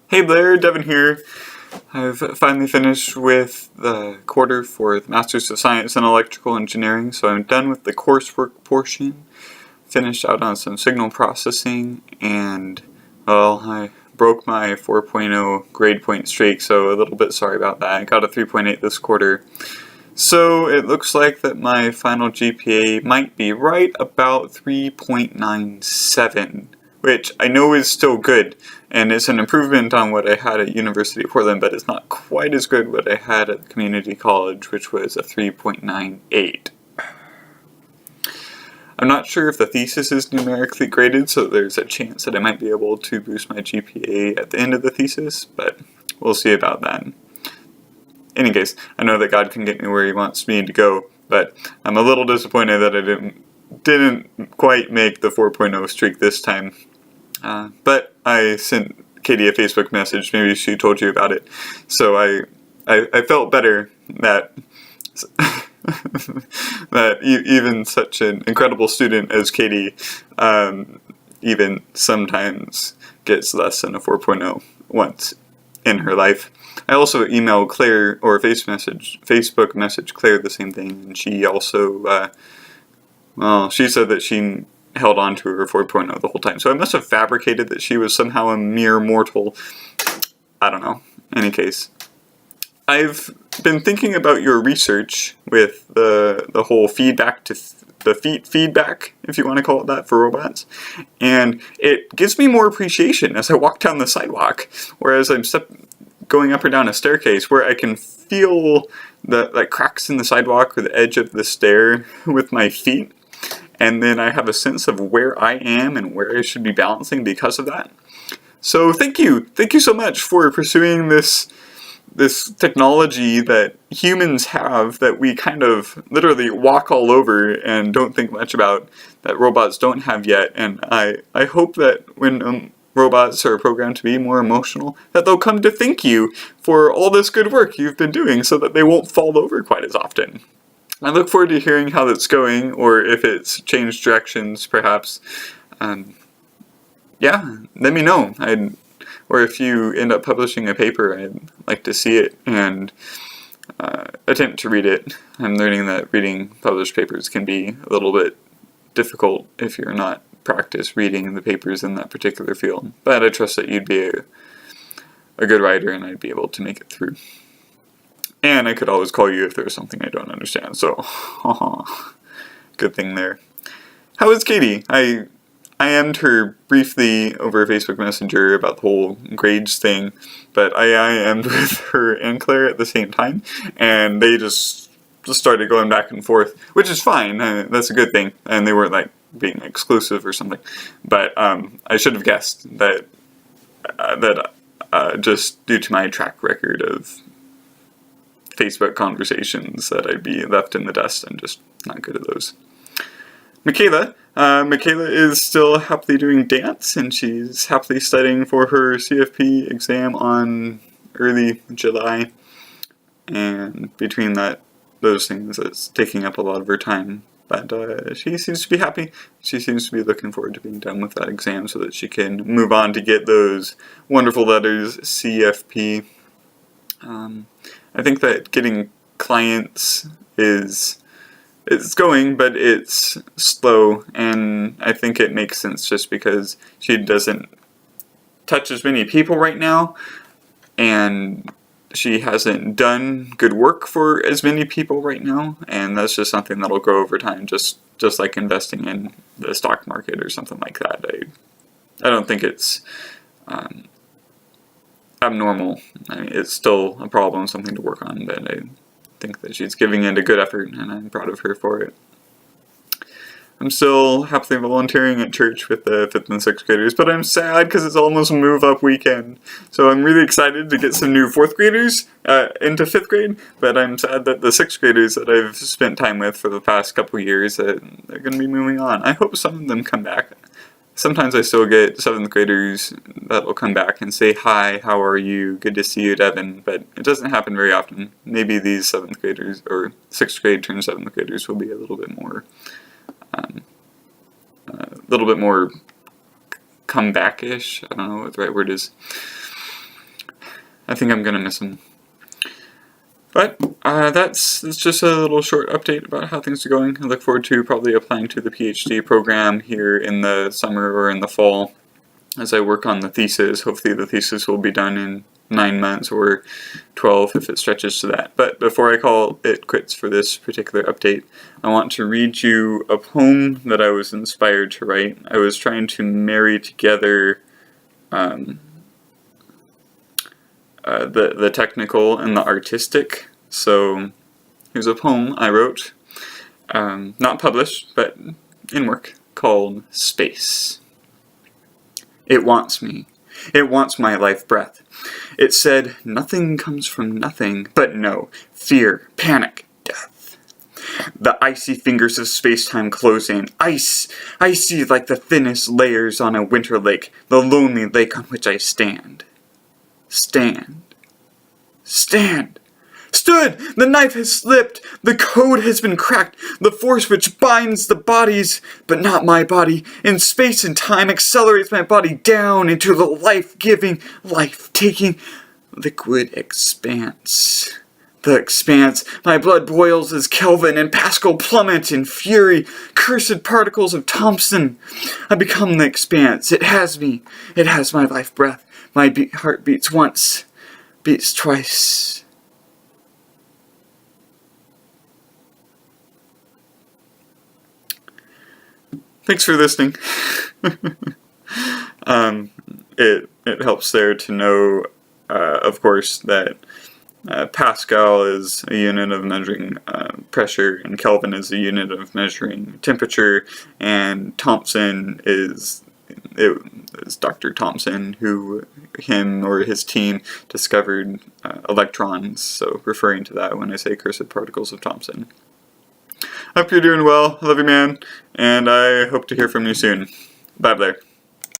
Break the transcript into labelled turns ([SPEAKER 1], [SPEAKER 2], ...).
[SPEAKER 1] Hey Blair, Devin here. I've finally finished with the quarter for the Masters of Science in Electrical Engineering, so I'm done with the coursework portion. Finished out on some signal processing, and, well, I broke my 4.0 grade point streak, so a little bit sorry about that. I got a 3.8 this quarter. So it looks like that my final GPA might be right about 3.97, which I know is still good, and it's an improvement on what I had at University of Portland, but it's not quite as good what I had at the community college, which was a 3.98. I'm not sure if the thesis is numerically graded, so there's a chance that I might be able to boost my GPA at the end of the thesis, but we'll see about that. In any case, I know that God can get me where He wants me to go, but I'm a little disappointed that I didn't quite make the 4.0 streak this time. But I sent Katie a Facebook message. Maybe she told you about it. So I felt better that that even such an incredible student as Katie even sometimes gets less than a 4.0 once in her life. I also emailed Claire, or Facebook message Claire the same thing, and she also, she said that she held on to her 4.0 the whole time. So I must have fabricated that she was somehow a mere mortal. I don't know. In any case, I've been thinking about your research with the whole feedback to the feedback, if you want to call it that, for robots, and it gives me more appreciation as I walk down the sidewalk, whereas I'm going up or down a staircase where I can feel the like cracks in the sidewalk or the edge of the stair with my feet, and then I have a sense of where I am and where I should be balancing because of that. So thank you so much for pursuing this technology that humans have that we kind of literally walk all over and don't think much about, that robots don't have yet. And I hope that when robots are programmed to be more emotional, that they'll come to thank you for all this good work you've been doing so that they won't fall over quite as often. I look forward to hearing how that's going, or if it's changed directions, perhaps. Yeah, let me know. Or if you end up publishing a paper, I'd like to see it and attempt to read it. I'm learning that reading published papers can be a little bit difficult if you're not practice reading the papers in that particular field. But I trust that you'd be a good writer and I'd be able to make it through. And I could always call you if there's something I don't understand, so good thing there. How is Katie? I IM'd her briefly over Facebook Messenger about the whole grades thing, but I IM'd with her and Claire at the same time, and they just started going back and forth, which is fine. That's a good thing, and they weren't like being exclusive or something. But I should have guessed that just due to my track record of Facebook conversations, that I'd be left in the dust. I'm just not good at those. Michaela is still happily doing dance, and she's happily studying for her CFP exam on early July. And between those things, it's taking up a lot of her time. But she seems to be happy. She seems to be looking forward to being done with that exam so that she can move on to get those wonderful letters, CFP. I think that getting clients it's going, but it's slow, and I think it makes sense just because she doesn't touch as many people right now, and she hasn't done good work for as many people right now, and that's just something that'll grow over time, just like investing in the stock market or something like that. I don't think it's abnormal. I mean, it's still a problem, something to work on, but I think that she's giving it a good effort, and I'm proud of her for it. I'm still happily volunteering at church with the 5th and 6th graders, but I'm sad because it's almost move-up weekend. So I'm really excited to get some new 4th graders into 5th grade, but I'm sad that the 6th graders that I've spent time with for the past couple years, they're going to be moving on. I hope some of them come back. Sometimes I still get 7th graders that will come back and say, "Hi, how are you? Good to see you, Devin," but it doesn't happen very often. Maybe these 7th graders, or 6th grade turned 7th graders, will be a little bit more comeback-ish. I don't know what the right word is. I think I'm gonna miss him. But that's just a little short update about how things are going. I look forward to probably applying to the PhD program here in the summer or in the fall as I work on the thesis. Hopefully the thesis will be done in 9 months or 12 if it stretches to that. But before I call it quits for this particular update, I want to read you a poem that I was inspired to write. I was trying to marry together the technical and the artistic. So here's a poem I wrote, not published, but in work, called Space. It wants me. It wants my life breath. It said, nothing comes from nothing, but no, fear, panic, death. The icy fingers of space-time close in, icy like the thinnest layers on a winter lake, the lonely lake on which I stand. Stand. Stood! The knife has slipped! The code has been cracked! The force which binds the bodies, but not my body, in space and time accelerates my body down into the life-giving, life-taking, liquid expanse. The expanse, my blood boils as Kelvin and Pascal plummet in fury, cursed particles of Thomson. I become the expanse. It has me. It has my life breath. My heart beats once, beats twice. Thanks for listening. It helps there to know, of course, that Pascal is a unit of measuring pressure, and Kelvin is a unit of measuring temperature, and Thomson is Dr. Thomson, who him or his team discovered electrons, so referring to that when I say cursed particles of Thomson. Hope you're doing well. I love you, man, and I hope to hear from you soon. Bye, Blair.